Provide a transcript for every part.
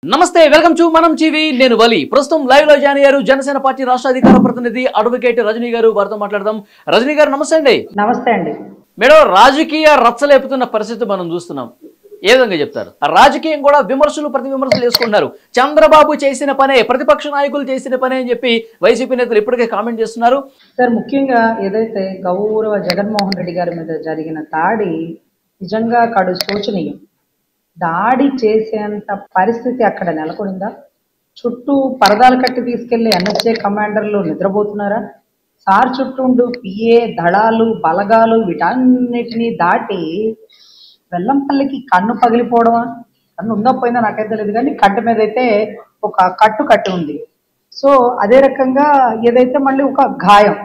నమస్తే welcome to మనం TV నేను వలి ప్రస్తుతం లైవ్ లో జాయిన్ అయ్యారు జనసేన పార్టీ రాష్ట్ర అధికార ప్రతినిధి అడ్వకేట్ రజనీ గారు వారితో మాట్లాడదాం. రజనీ గారు నమస్తే అండి. నమస్తే అండి. మేడం, రాజకీయ రచ్చలేపుతున్న పరిస్థితి మనం చూస్తున్నాం. ఏ విధంగా చెప్తారు? రాజకీయం కూడా విమర్శలు ప్రతి విమర్శలు చేసుకుంటున్నారు. చంద్రబాబు చేసిన పనే, ప్రతిపక్ష నాయకులు చేసిన పనే అని చెప్పి వైసీపీ నేతలు ఇప్పటికే కామెంట్ చేస్తున్నారు. సార్, ముఖ్యంగా ఏదైతే గౌరవ జగన్మోహన్ రెడ్డి గారి మీద జరిగిన దాడి నిజంగా కడు శోచనీయం. దాడి చేసేంత పరిస్థితి అక్కడ నెలకొనిందా? చుట్టూ పరదాలు కట్టి తీసుకెళ్లి ఎన్ఎస్జే కమాండర్లు నిద్రపోతున్నారా? సార్ చుట్టూ పిఏ దళాలు బలగాలు వీటన్నిటినీ దాటి వెల్లంపల్లికి కన్ను పగిలిపోవడమా? కన్ను ఉందో పోయిందో నాకైతే తెలియదు, కానీ కంటి మీద అయితే ఒక కట్టు కట్టి ఉంది. సో అదే రకంగా ఏదైతే మళ్ళీ ఒక గాయం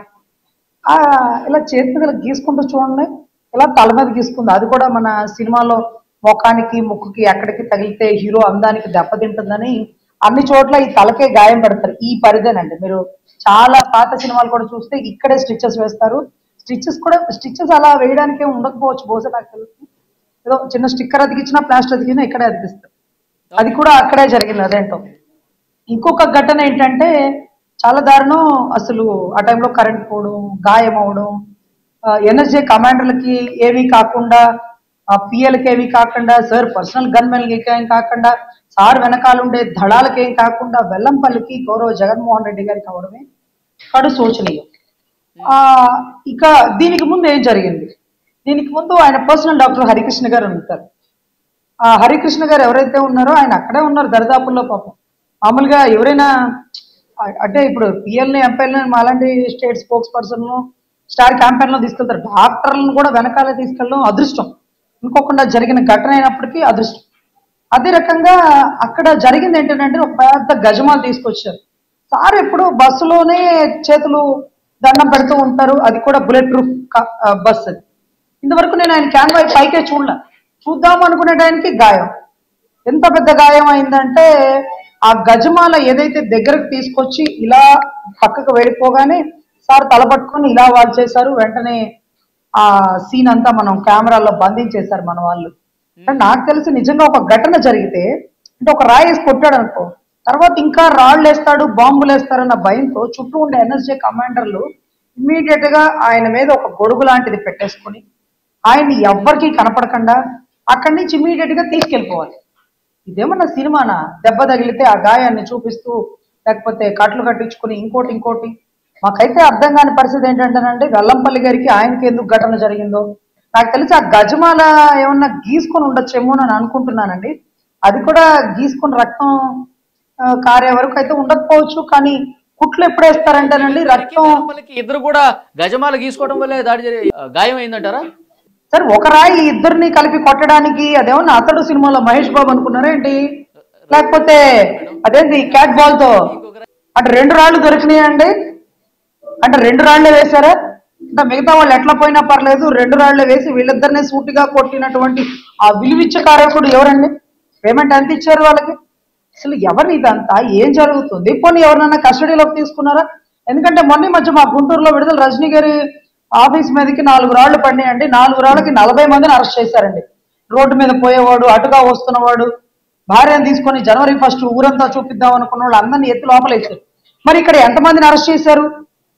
ఇలా చేతి మీద గీసుకుంటూ చూడండి, ఇలా తల మీద గీసుకుంది. అది కూడా మన సినిమాలో ముఖానికి ముక్కుకి ఎక్కడికి తగిలితే హీరో అందానికి దెబ్బతింటుందని అన్ని చోట్ల ఈ తలకే గాయం పెడతారు. ఈ పరిధేనండి. మీరు చాలా పాత సినిమాలు కూడా చూస్తే ఇక్కడే స్టిచెస్ వేస్తారు. స్టిచెస్ అలా వేయడానికి ఉండకపోవచ్చు, బహుశా నాకు తెలుసు. ఏదో చిన్న స్టిక్కర్ అతికిచ్చినా ప్లాస్టర్ అతికిచ్చినా ఇక్కడే అతికిస్తారు. అది కూడా అక్కడే జరిగింది. అదేంటో. ఇంకొక ఘటన ఏంటంటే చాలా దారుణం. అసలు ఆ టైంలో కరెంట్ పోవడం, గాయం అవడం, ఎన్ఎస్జే కమాండర్లకి ఏమీ కాకుండా, పిఎల్కి ఏమీ కాకుండా, సార్ పర్సనల్ గన్మెన్కి ఏం కాకుండా, సార్ వెనకాలండే దళాలకి ఏం కాకుండా వెల్లంపల్లికి గౌరవ జగన్మోహన్ రెడ్డి గారికి అవడమే కడు శోచనీయం. ఇక దీనికి ముందు ఏం జరిగింది? దీనికి ముందు ఆయన పర్సనల్ డాక్టర్ హరికృష్ణ గారు ఉంటారు. ఆ హరికృష్ణ గారు ఎవరైతే ఉన్నారో ఆయన అక్కడే ఉన్నారు దరిదాపుల్లో. పాపం మామూలుగా ఎవరైనా అంటే ఇప్పుడు పిఎల్ని ఎంపీఎల్ని అలాంటి state spokes person star campaign లో తీసుకెళ్తారు. డాక్టర్లను కూడా వెనకాలే తీసుకెళ్ళడం అదృష్టం. ఇంకొకకుండా జరిగిన ఘటన అయినప్పటికీ అదృష్టం. అదే రకంగా అక్కడ జరిగింది ఏంటంటే ఒక పెద్ద గజమాలు తీసుకొచ్చారు. సార్ ఎప్పుడు బస్సులోనే చేతులు దండం పెడుతూ ఉంటారు. అది కూడా బుల్లెట్ ప్రూఫ్ బస్. అది ఇంతవరకు నేను ఆయన క్యాన్వాయ్ పైకే చూద్దాం అనుకునే టైంకి గాయం. ఎంత పెద్ద గాయం అయిందంటే ఆ గజమాల ఏదైతే దగ్గరకు తీసుకొచ్చి ఇలా పక్కకు వెళ్ళిపోగానే సార్ తల పట్టుకొని ఇలా వాళ్ళు చేశారు. వెంటనే ఆ సీన్ అంతా మనం కెమెరాల్లో బంధించేశారు మన వాళ్ళు. నాకు తెలిసి నిజంగా ఒక ఘటన జరిగితే, అంటే ఒక రాయి వేసి కొట్టాడు అనుకో, తర్వాత ఇంకా రాళ్ళు వేస్తాడు, బాంబులు వేస్తారన్న భయంతో చుట్టూ ఉండే ఎన్ఎస్జే కమాండర్లు ఇమ్మీడియట్ గా ఆయన మీద ఒక గొడుగు లాంటిది పెట్టేసుకొని ఆయన్ని ఎవ్వరికి కనపడకుండా అక్కడి నుంచి ఇమ్మీడియట్ గా తీసుకెళ్ళిపోవాలి. ఇదేమన్నా సినిమానా? దెబ్బ తగిలితే ఆ గాయాన్ని చూపిస్తూ, లేకపోతే కట్లు కట్టించుకుని ఇంకోటి మాకైతే అర్థం కాని పరిస్థితి ఏంటంటేనండి, వెల్లంపల్లి గారికి ఆయనకి ఎందుకు ఘటన జరిగిందో నాకు తెలిసి ఆ గజమాల ఏమన్నా గీసుకొని ఉండొచ్చేమో అని అనుకుంటున్నానండి. అది కూడా గీసుకుని రక్తం కారే వరకు అయితే ఉండకపోవచ్చు, కానీ కుట్లు ఎప్పుడు వేస్తారంటేనండి రక్తం. ఇద్దరు కూడా గజమాల గీసుకోవడం వల్లే దాడి గాయం అయిందంటారా? సరే, ఒక రాయి ఇద్దరిని కలిపి కొట్టడానికి అదేమన్నా అతడు సినిమాలో మహేష్ బాబు అనుకున్నారా ఏంటి? లేకపోతే అదేంటి క్యాట్ బాల్ తో అంటే 2 రాళ్ళు దొరికినాయండి? అంటే 2 రాళ్లే వేశారా? అంటే మిగతా వాళ్ళు ఎట్లా పోయినా పర్లేదు 2 రాళ్లే వేసి వీళ్ళిద్దరినే సూటిగా కొట్టినటువంటి ఆ విలువిచ్చ కారకుడు ఎవరండి? పేమెంట్ ఎంత ఇచ్చారు వాళ్ళకి? అసలు ఎవరిని ఇదంతా? ఏం జరుగుతుంది? పోనీ ఎవరినైనా కస్టడీలోకి తీసుకున్నారా? ఎందుకంటే మొన్న మధ్య మా గుంటూరులో విడుదల రజనీ గారి ఆఫీస్ మీదకి 4 రాళ్లు పడినాయండి. 4 రాళ్ళకి 40 మందిని అరెస్ట్ చేశారండి. రోడ్డు మీద పోయేవాడు, అటుగా వస్తున్నవాడు, భార్యను తీసుకొని జనవరి 1 ఊరంతా చూపిద్దాం అనుకున్న వాళ్ళు అందరినీ ఎత్తి లోపలేశారు. మరి ఇక్కడ ఎంతమందిని అరెస్ట్ చేశారు?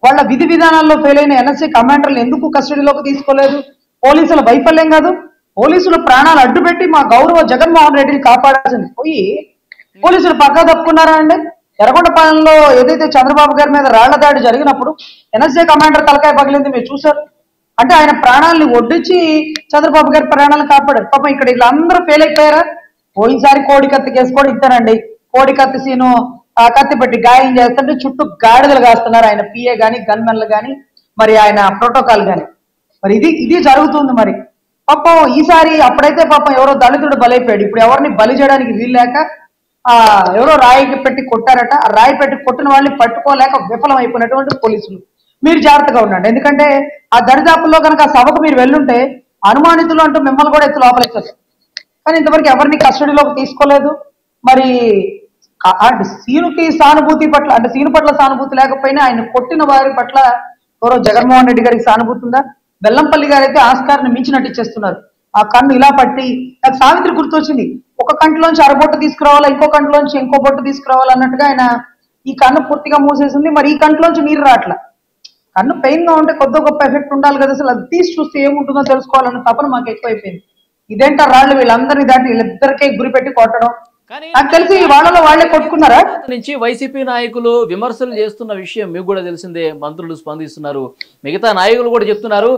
వాళ్ళ విధి విధానాల్లో ఫెయిల్ అయిన ఎన్ఎస్సీ కమాండర్లు ఎందుకు కస్టడీలోకి తీసుకోలేదు? పోలీసుల వైఫల్యం కాదు, పోలీసులు ప్రాణాలు అడ్డుపెట్టి మా గౌరవ జగన్మోహన్ రెడ్డిని కాపాడాల్సింది పోయి పోలీసులు పక్కా తప్పుకున్నారా అండి? ఎర్రగొండపాలెంలో ఏదైతే చంద్రబాబు గారి మీద రాళ్ల దాడి జరిగినప్పుడు ఎన్ఎస్జే కమాండర్ తలకాయ పగిలింది, మీరు చూసారు. అంటే ఆయన ప్రాణాలని ఒడ్డించి చంద్రబాబు గారి ప్రాణాలను కాపాడారు. పాపం ఇక్కడ వీళ్ళందరూ ఫెయిల్ అయిపోయారా? పోయినసారి కోడి కత్తి కేసుకోవడం ఇస్తారండి. కోడి కత్తి సీను కత్తి పెట్టి గాయం చేస్తుంటే చుట్టూ గాడిదలు కాస్తున్నారు ఆయన పిఏ గాని, గన్మెన్లు గాని, మరి ఆయన ప్రోటోకాల్ గాని. మరి ఇది జరుగుతుంది. మరి పాపం ఈసారి అప్పుడైతే పాపం ఎవరో దళితుడు బలైపోయాడు. ఇప్పుడు ఎవరిని బలి చేయడానికి వీల్లేక ఎవరో రాయికి పెట్టి కొట్టారట. ఆ రాయి పెట్టి కొట్టిన వాళ్ళని పట్టుకోలేక విఫలం అయిపోయినటువంటి పోలీసులు. మీరు జాగ్రత్తగా ఉండండి. ఎందుకంటే ఆ దరిదాపుల్లో కనుక ఆ సభకు మీరు వెళ్ళుంటే అనుమానితులు అంటూ మిమ్మల్ని కూడా ఎత్తి లోపలేస్తారు. కానీ ఇంతవరకు ఎవరిని కస్టడీలోకి తీసుకోలేదు. మరి సీనుకి సానుభూతి పట్ల, అంటే సీను పట్ల సానుభూతి లేకపోయినా ఆయన కొట్టిన వారి పట్ల గౌరవ జగన్మోహన్ రెడ్డి గారికి సానుభూతి ఉందా? వెల్లంపల్లి గారు అయితే ఆస్కార్ని మించి నటించేస్తున్నారు. ఆ కన్ను ఇలా పట్టి నాకు సావిత్రి గుర్తొచ్చింది. ఒక కంటిలోంచి అరబొట్టు తీసుకురావాలా, ఇంకో కంటిలోంచి ఇంకో బొట్టు తీసుకురావాలన్నట్టుగా ఆయన ఈ కన్ను పూర్తిగా మూసేసింది. మరి ఈ కంటిలోంచి నీరు రావట్లా. కన్ను పెయిన్ గా ఉంటే కొద్ది గొప్ప ఎఫెక్ట్ ఉండాలి కదా, అసలు అది తీసి చూస్తే ఏముంటుందో తెలుసుకోవాలన్న తపన మాకు ఎక్కువైపోయింది. ఇదేంటా రాళ్ళు వీళ్ళందరినీ దాటి వీళ్ళిద్దరికే గురి పెట్టి కొట్టడం. కానీ నాకు తెలిసి వాళ్ళలో వాళ్ళే కొట్టుకున్నారా? నుంచి వైసీపీ నాయకులు విమర్శలు చేస్తున్న విషయం మీకు కూడా తెలిసిందే. మంత్రులు స్పందిస్తున్నారు, మిగతా నాయకులు కూడా చెప్తున్నారు.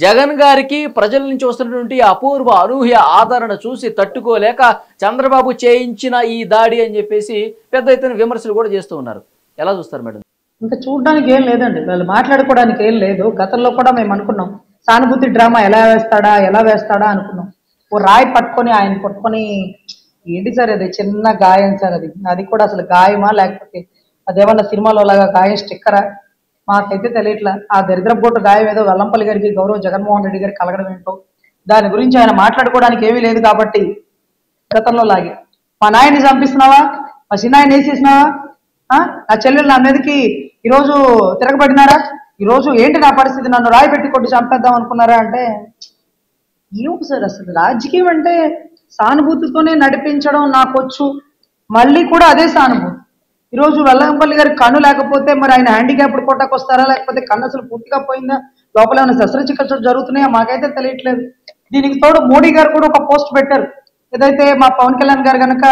జగన్ గారికి ప్రజల నుంచి వస్తున్నటువంటి అపూర్వ అనూహ్య ఆదరణ చూసి తట్టుకోలేక చంద్రబాబు చేయించిన ఈ దాడి అని చెప్పేసి పెద్ద ఎత్తున విమర్శలు కూడా చేస్తూ ఉన్నారు. ఎలా చూస్తారు మేడం? ఇంకా చూడడానికి ఏం లేదండి, వాళ్ళు మాట్లాడుకోవడానికి ఏం లేదు. గతంలో కూడా మేము అనుకున్నాం సానుభూతి డ్రామా ఎలా వేస్తాడా అనుకున్నాం. ఓ రాయి పట్టుకొని ఆయన పట్టుకొని, ఏంటి సార్ అది చిన్న గాయం సార్, అది కూడా అసలు గాయమా లేకపోతే అదేమన్నా సినిమాలో లాగా గాయం స్టిక్కరా మాకైతే తెలియట్లా. ఆ దరిద్రపోటు గాయం ఏదో వెల్లంపల్లి గారికి గౌరవ జగన్మోహన్ రెడ్డి గారికి కలగడం ఏంటో దాని గురించి ఆయన మాట్లాడుకోవడానికి ఏమీ లేదు. కాబట్టి గతంలో లాగే మా నాయన్ని చంపిస్తున్నావా, మా చిన్నాయన్ని వేసేసినావా, నా చెల్లెలు నా మీదకి ఈరోజు తిరగబడినారా, ఈరోజు ఏంటి నా పరిస్థితి, నన్ను రాయి పెట్టి కొట్టి చంపేద్దాం అనుకున్నారా అంటే ఏమిటి సార్? అసలు రాజకీయం అంటే సానుభూతితోనే నడిపించడం నాకొచ్చు, మళ్ళీ కూడా అదే సానుభూతి. ఈరోజు వెల్లంపల్లి గారి కన్ను లేకపోతే మరి ఆయన హ్యాండిక్యాప్డ్ కోటాకు వస్తారా, లేకపోతే కన్ను అసలు పూర్తిగా పోయిందా, లోపల ఏమైనా శస్త్రచికిత్సలు జరుగుతున్నాయా మాకైతే తెలియట్లేదు. దీనికి తోడు మోడీ గారు కూడా ఒక పోస్ట్ పెట్టారు. ఏదైతే మా పవన్ కళ్యాణ్ గారు కనుక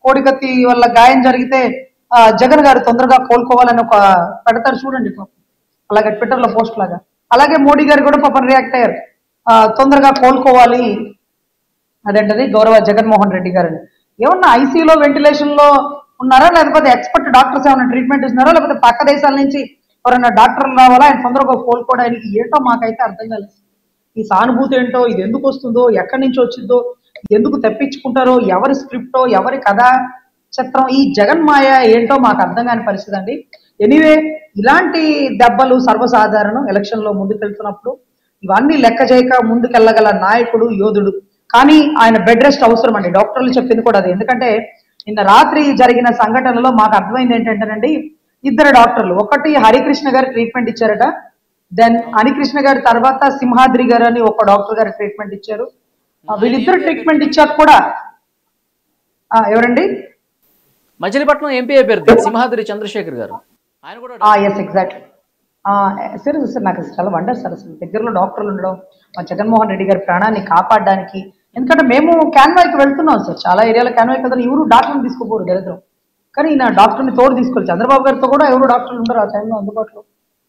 కోడికత్తి వల్ల గాయం జరిగితే జగన్ గారు తొందరగా కోలుకోవాలని ఒక పెడతారు చూడండి, అలాగే ట్విట్టర్ లో పోస్ట్ లాగా. అలాగే మోడీ గారు కూడా పాపం రియాక్ట్ అయ్యారు, తొందరగా కోలుకోవాలి అదేంటది గౌరవ జగన్మోహన్ రెడ్డి గారిని. ఏమన్నా ఐసీయూలో వెంటిలేషన్ లో ఉన్నారా, లేకపోతే ఎక్స్పర్ట్ డాక్టర్స్ ఏమైనా ట్రీట్మెంట్ ఇస్తున్నారా, లేకపోతే పక్క దేశాల నుంచి ఎవరైనా డాక్టర్లు రావాలా ఆయన తొందరగా కోలుకోవడానికి? ఏంటో మాకైతే అర్థం కాలేదు. ఈ సానుభూతి ఏంటో, ఇది ఎందుకు వస్తుందో, ఎక్కడి నుంచి వచ్చిందో, ఎందుకు తెప్పించుకుంటారో, ఎవరి స్క్రిప్టో, ఎవరి కథ చిత్రం, ఈ జగన్ మాయ ఏంటో మాకు అర్థం కాని పరిస్థితి అండి. ఎనీవే, ఇలాంటి దెబ్బలు సర్వసాధారణం ఎలక్షన్ లో ముందుకెళ్తున్నప్పుడు. ఇవన్నీ లెక్క చేయక ముందుకెళ్ళగల నాయకుడు, యోధుడు. కానీ ఆయన బెడ్ రెస్ట్ అవసరం అండి, డాక్టర్లు చెప్పింది కూడా అది. ఎందుకంటే నిన్న రాత్రి జరిగిన సంఘటనలో మాకు అర్థమైంది ఏంటంటేనండి, ఇద్దరు డాక్టర్లు, ఒకటి హరికృష్ణ గారు ట్రీట్మెంట్ ఇచ్చారట, దెన్ హరికృష్ణ గారి తర్వాత సింహాద్రి గారు అని ఒక డాక్టర్ గారు ట్రీట్మెంట్ ఇచ్చారు. వీళ్ళిద్దరు ట్రీట్మెంట్ ఇచ్చాక కూడా ఎవరండి, మచిలీపట్నం ఎంపీ అభ్యర్థి సింహాద్రి చంద్రశేఖర్ గారు, ఆయన కూడా ఎస్ ఎగ్జాక్ట్లీ. సార్ నాకు చాలా వండర్ సార్, అసలు దగ్గరలో డాక్టర్లు ఉండడం, మా జగన్మోహన్ రెడ్డి గారి ప్రాణాన్ని కాపాడడానికి. ఎందుకంటే మేము క్యాన్వాయ్కి వెళ్తున్నాం సార్, చాలా ఏరియాలో క్యాన్వాయ్కి వెళ్తాను, ఎవరు డాక్టర్ని తీసుకోపోరు దరిద్రం. కానీ ఈయన డాక్టర్ని తోడు తీసుకోవాలి. చంద్రబాబు గారితో కూడా ఎవరు డాక్టర్లు ఉండరు ఆ టైంలో అందుబాటులో.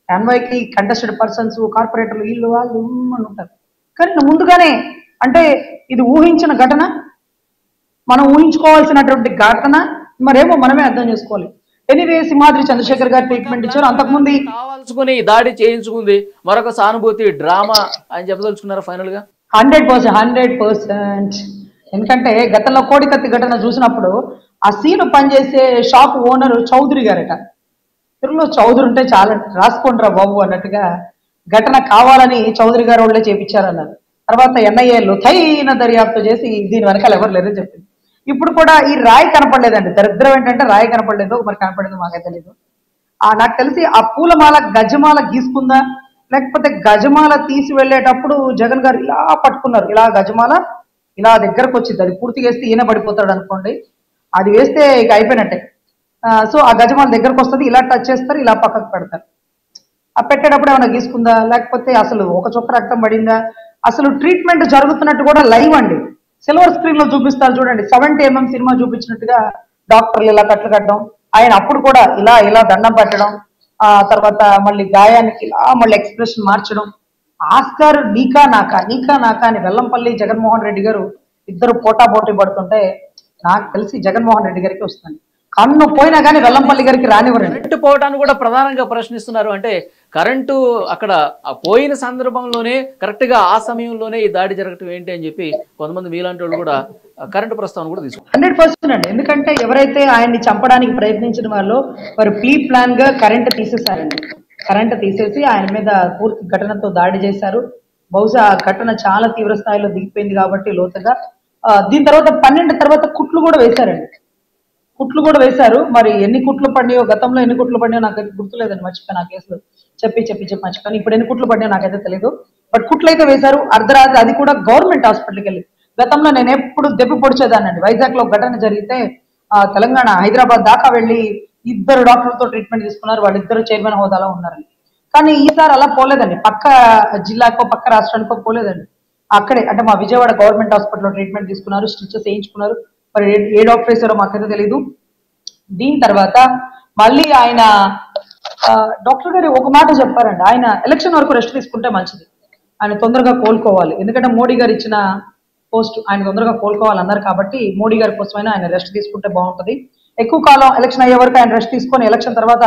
క్యాన్వాయ్కి కంటెస్టెడ్ పర్సన్స్, కార్పొరేటర్లు, వీళ్ళు వాళ్ళు అని ఉంటారు. కానీ ముందుగానే అంటే ఇది ఊహించిన ఘటన, మనం ఊహించుకోవాల్సినటువంటి ఘటన, మరేమో మనమే అర్థం చేసుకోవాలి. ఎనీవే, సింహాద్రి చంద్రశేఖర్ గారు ట్రీట్మెంట్ ఇచ్చారు. అంతకుముందు కావాల్సుకుని దాడి చేయించుకుంది, మరొక సానుభూతి డ్రామా అని చెప్పదలుచుకున్నారు ఫైనల్ గా. 100%. ఎందుకంటే గతంలో కోడికత్తి ఘటన చూసినప్పుడు ఆ సీన్ పనిచేసే షాప్ ఓనర్ చౌదరి గారట, తెలుగులో చౌదరి ఉంటే చాలా రాసుకోండిరా బాబు అన్నట్టుగా ఘటన కావాలని చౌదరి గారు వాళ్ళే చేపించారన్నారు. తర్వాత ఎన్ఐఏ లోతైన దర్యాప్తు చేసి దీని వెనకాల ఎవరు లేరని చెప్పింది. ఇప్పుడు కూడా ఈ రాయి కనపడలేదండి, దరిద్రం ఏంటంటే రాయి కనపడలేదు, మరి కనపడలేదు మాకైతే తెలియదు. నాకు తెలిసి ఆ పూలమాల గజమాల గీసుకుందా, లేకపోతే గజమాల తీసి వెళ్ళేటప్పుడు జగన్ గారు ఇలా పట్టుకున్నారు, ఇలా గజమాల ఇలా దగ్గరకు వచ్చింది, అది పూర్తిగా వేస్తే ఈయన పడిపోతాడు అనుకోండి, అది వేస్తే ఇక అయిపోయినట్టే. సో ఆ గజమాల దగ్గరకు వస్తుంది, ఇలా టచ్ చేస్తారు, ఇలా పక్కకు పెడతారు. ఆ పెట్టేటప్పుడు ఏమైనా గీసుకుందా, లేకపోతే అసలు ఒక చుక్క రక్తం పడిందా, అసలు ట్రీట్మెంట్ జరుగుతున్నట్టు కూడా లైవ్ అండి, సిల్వర్ స్క్రీన్ లో చూపిస్తారు చూడండి, 70mm సినిమా చూపించినట్టుగా డాక్టర్లు ఇలా కట్లు కట్టడం, ఆయన అప్పుడు కూడా ఇలా ఇలా దండం పెట్టడం, తర్వాత మళ్ళీ గాయానికి ఇలా మళ్ళీ ఎక్స్ప్రెషన్ మార్చడం. ఆస్కార్ నీకా నాకా అని వెల్లంపల్లి జగన్మోహన్ రెడ్డి గారు ఇద్దరు పోటాపోటీ పడుతుంటే నాకు తెలిసి జగన్మోహన్ రెడ్డి గారికి వస్తుంది. కన్ను పోయినా కానీ వెల్లంపల్లి గారికి రానివ్వరండి. కరెంటు పోవటాన్ని కూడా ప్రధానంగా ప్రశ్నిస్తున్నారు. అంటే కరెంటు అక్కడ పోయిన సందర్భంలోనే కరెక్ట్ గా ఆ సమయంలోనే ఈ దాడి జరగటం ఏంటి అని చెప్పి కొంతమంది మీలాంటి వాళ్ళు కూడా కరెంటు ప్రస్తావన కూడా తీసుకున్నారు. 100% అండి. ఎందుకంటే ఎవరైతే ఆయన్ని చంపడానికి ప్రయత్నించిన వాళ్ళు వారు ప్రీ ప్లాన్ గా కరెంటు తీసేశారండి. కరెంటు తీసేసి ఆయన మీద పూర్తి ఘటనతో దాడి చేశారు. బహుశా ఆ ఘటన చాలా తీవ్ర స్థాయిలో దిగిపోయింది కాబట్టి లోతుగా. దీని తర్వాత 12 తర్వాత కుట్లు కూడా వేశారండి, కుట్లు కూడా వేశారు. మరి ఎన్ని కుట్లు పడినాయో, గతంలో ఎన్ని కుట్లు పడినాయో నాకైతే గుర్తులేదండి, మర్చిపోయాను. ఆ కేసులో చెప్పి మర్చిపోయాను. ఇప్పుడు ఎన్ని కుట్లు పడినాయో నాకైతే తెలియదు. బట్ కుట్లు అయితే వేశారు అర్ధరాత్రి, అది కూడా గవర్నమెంట్ హాస్పిటల్కి వెళ్ళి. గతంలో నేను ఎప్పుడు దెబ్బ పొడిచేదానండి. వైజాగ్ లో ఘటన జరిగితే తెలంగాణ హైదరాబాద్ దాకా వెళ్ళి ఇద్దరు డాక్టర్లతో ట్రీట్మెంట్ తీసుకున్నారు. వాళ్ళిద్దరు చైర్మన్ హోదాలో ఉన్నారండి. కానీ ఈసారి అలా పోలేదండి. పక్క జిల్లాకో పక్క రాష్ట్రానికో పోలేదండి. అక్కడే అంటే మా విజయవాడ గవర్నమెంట్ హాస్పిటల్లో ట్రీట్మెంట్ తీసుకున్నారు, స్టిచెస్ వేయించుకున్నారు. మరి ఏ డాక్టర్ వేసారో మాకైతే తెలీదు. దీని తర్వాత మళ్ళీ ఆయన డాక్టర్ గారు ఒక మాట చెప్పారండి. ఆయన ఎలక్షన్ వరకు రెస్ట్ తీసుకుంటే మంచిది, ఆయన తొందరగా కోలుకోవాలి. ఎందుకంటే మోడీ గారు ఇచ్చిన పోస్ట్ ఆయన తొందరగా కోలుకోవాలన్నారు కాబట్టి మోడీ గారి కోసమైనా ఆయన రెస్ట్ తీసుకుంటే బాగుంటది. ఎక్కువ కాలం ఎలక్షన్ అయ్యే వరకు ఆయన రెస్ట్ తీసుకొని ఎలక్షన్ తర్వాత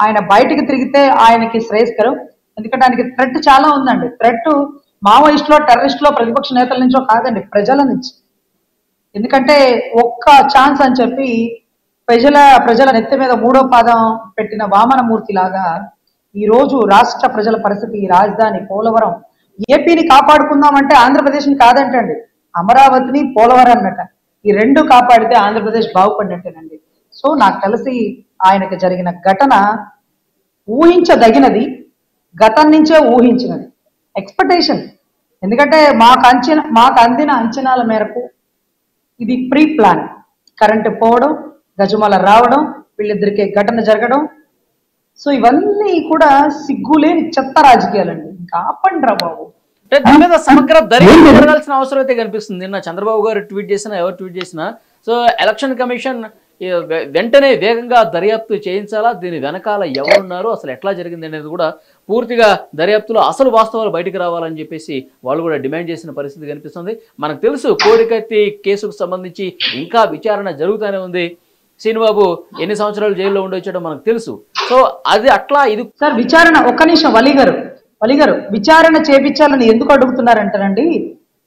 ఆయన బయటికి తిరిగితే ఆయనకి శ్రేయస్కరం. ఎందుకంటే ఆయనకి థ్రెట్ చాలా ఉందండి. థ్రెట్ మావోయిస్టులో టెర్రరిస్టులో ప్రతిపక్ష నేతల నుంచో కాదండి, ప్రజల నుంచి. ఎందుకంటే ఒక్క ఛాన్స్ అని చెప్పి ప్రజల నెత్తి మీద మూడో పాదం పెట్టిన వామనమూర్తి లాగా ఈ రోజు రాష్ట్ర ప్రజల పరిస్థితి, రాజధాని పోలవరం, ఏపీని కాపాడుకుందామంటే ఆంధ్రప్రదేశ్ని కాదంటండి, అమరావతిని పోలవరం అన్నట. ఈ రెండు కాపాడితే ఆంధ్రప్రదేశ్ బాగుపడినట్టేనండి. సో నాకు తెలిసి ఆయనకు జరిగిన ఘటన ఊహించదగినది, గతం నుంచే ఊహించినది, ఎక్స్పెక్టేషన్. ఎందుకంటే మాకు అందిన అంచనాల మేరకు ఇది ప్రీ ప్లాన్. కరెంటు పోవడం, గజమాల రావడం, వీళ్ళిద్దరికి ఘటన జరగడం. సో ఇవన్నీ కూడా సిగ్గులేని చెత్త రాజకీయాలండి. ఇంకా ఆపండి రా బాబు. అంటే దీని మీద సమగ్ర దర్యాప్తు జరగాల్సిన అవసరం అయితే కనిపిస్తుంది. నిన్న చంద్రబాబు గారు ట్వీట్ చేసినా, ఎవరు ట్వీట్ చేసినా, సో ఎలక్షన్ కమిషన్ వెంటనే వేగంగా దర్యాప్తు చేయించాలా, దీని వెనకాల ఎవరున్నారు, అసలు ఎట్లా జరిగింది అనేది కూడా పూర్తిగా దర్యాప్తులో అసలు వాస్తవాలు బయటకు రావాలని చెప్పేసి వాళ్ళు కూడా డిమాండ్ చేసిన పరిస్థితి కనిపిస్తుంది. మనకు తెలుసు కోడికత్తి కేసుకు సంబంధించి ఇంకా విచారణ జరుగుతూనే ఉంది. శ్రీనిబాబు ఎన్ని సంవత్సరాలు జైల్లో ఉండొచ్చాడో మనకు తెలుసు. సో అది అట్లా ఇది సార్ విచారణ ఒక్క నిమిషం వలి గారు విచారణ చేపించాలని ఎందుకు అడుగుతున్నారంటారండి?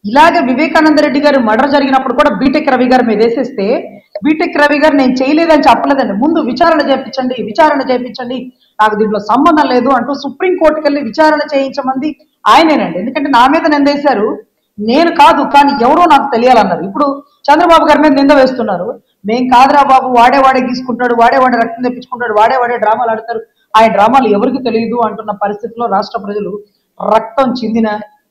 ఇలాగే వివేకానంద రెడ్డి గారు మర్డర్ జరిగినప్పుడు కూడా బీటెక్ రవి గారు మీద వేసేస్తే బీటెక్ రవి గారు నేను చేయలేదని చెప్పలేదండి. ముందు విచారణ చేయించండి, నాకు దీంట్లో సంబంధం లేదు అంటూ సుప్రీంకోర్టుకి వెళ్ళి విచారణ చేయించమంది ఆయనేనండి. ఎందుకంటే నా మీద నిందేశారు, నేను కాదు కానీ ఎవరో నాకు తెలియాలన్నారు. ఇప్పుడు చంద్రబాబు గారి మీద నింద వేస్తున్నారు. మేం కాదురా బాబు, వాడే గీసుకుంటాడు, వాడే రక్తం తెప్పించుకుంటాడు, వాడే డ్రామాలు ఆడతారు, ఆయన డ్రామాలు ఎవరికి తెలియదు అంటున్న పరిస్థితిలో రాష్ట్ర ప్రజలు రక్తం చిందిన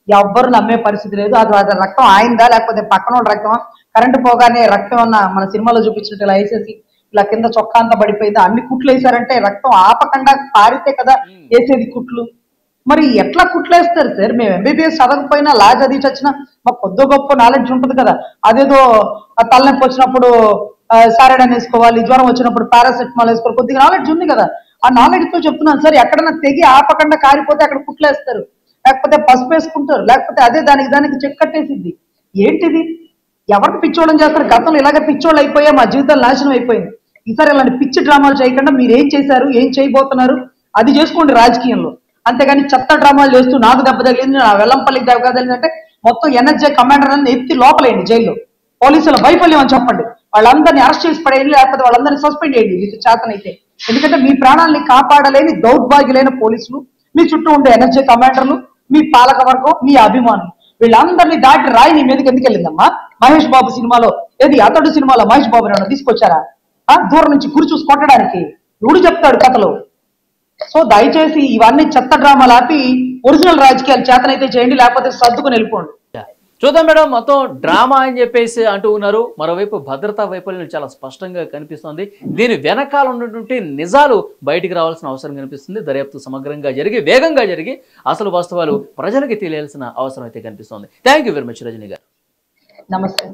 ఎవ్వరు నమ్మే పరిస్థితి లేదు. అది రక్తం ఆయిందా లేకపోతే పక్కన వాళ్ళ రక్తం, కరెంటు పోగానే రక్తం ఉన్న మన సినిమాలో చూపించినట్టు ఇలా వేసేసి ఇలా కింద చొక్కా అంతా పడిపోయిందా, అన్ని కుట్లు వేసారంటే రక్తం ఆపకుండా పారితే కదా వేసేది కుట్లు. మరి ఎట్లా కుట్లేస్తారు సార్? మేము ఎంబీబీఎస్ చదవకపోయినా లా చదివి చచ్చినా మాకు కొద్ది గొప్ప నాలెడ్జ్ ఉంటుంది కదా. అదేదో తలనొప్పి వచ్చినప్పుడు సారడన్ వేసుకోవాలి, జ్వరం వచ్చినప్పుడు పారాసెటమాల్ వేసుకోవాలి, కొద్దిగా నాలెడ్జ్ ఉంది కదా. ఆ నాలెడ్జ్ తో చెప్తున్నాను సార్. ఎక్కడన్నా తెగి ఆపకుండా కారిపోతే అక్కడ కుట్లేస్తారు, లేకపోతే పసుపు వేసుకుంటారు, లేకపోతే అదే దానికి చెక్ కట్టేసిద్ది. ఏంటిది? ఎవరికి పిచ్చోళ్ళని చేస్తారు? గతంలో ఇలాగే పిచ్చోళ్ళు అయిపోయా, మా జీవితాలు నాశనం అయిపోయింది. ఈసారి ఇలాంటి పిచ్చి డ్రామాలు చేయకుండా మీరు ఏం చేశారు, ఏం చేయబోతున్నారు అది చేసుకోండి రాజకీయంలో. అంతేగాని చెత్త డ్రామాలు చేస్తూ నాకు దెబ్బ తగిలింది, నా వెల్లంపల్లికి దెబ్బ తగిలింది అంటే మొత్తం ఎన్ఎస్జే కమాండర్ అని ఎత్తి లోపలేయండి జైల్లో. పోలీసుల వైఫల్యం అని చెప్పండి, వాళ్ళందరినీ అరెస్ట్ చేసి పడేయండి, లేకపోతే వాళ్ళందరినీ సస్పెండ్ చేయండి మీకు చేతనైతే. ఎందుకంటే మీ ప్రాణాలని కాపాడలేని దౌర్భాగ్యులైన పోలీసులు, మీ చుట్టూ ఉండే ఎన్ఎస్జే కమాండర్లు, మీ పాలక వర్గం, మీ అభిమానులు, వీళ్ళందరినీ దాటి రాయి నీ మీదకి ఎందుకు వెళ్ళిందమ్మా? మహేష్ బాబు సినిమాలో ఏది అతడు సినిమాలో మహేష్ బాబు ఏమన్నా తీసుకొచ్చారా? దూరం నుంచి గురి చూసి కొట్టడానికి ఎవడు చెప్తాడు కథలో? సో దయచేసి ఇవన్నీ చెత్త డ్రామాలు ఆపి ఒరిజినల్ రాజకీయాలు చేతనైతే చేయండి, లేకపోతే సర్దుకుని వెళ్ళిపోండి. చూద్దాం మేడం, మొత్తం డ్రామా అని చెప్పేసి అంటూ ఉన్నారు. మరోవైపు భద్రతా వైఫల్యం చాలా స్పష్టంగా కనిపిస్తుంది. దీని వెనకాల ఉన్నటువంటి నిజాలు బయటికి రావాల్సిన అవసరం కనిపిస్తుంది. దర్యాప్తు సమగ్రంగా జరిగి వేగంగా జరిగి అసలు వాస్తవాలు ప్రజలకి తెలియాల్సిన అవసరం అయితే కనిపిస్తుంది. Thank you very much Rajani garu. నమస్తే.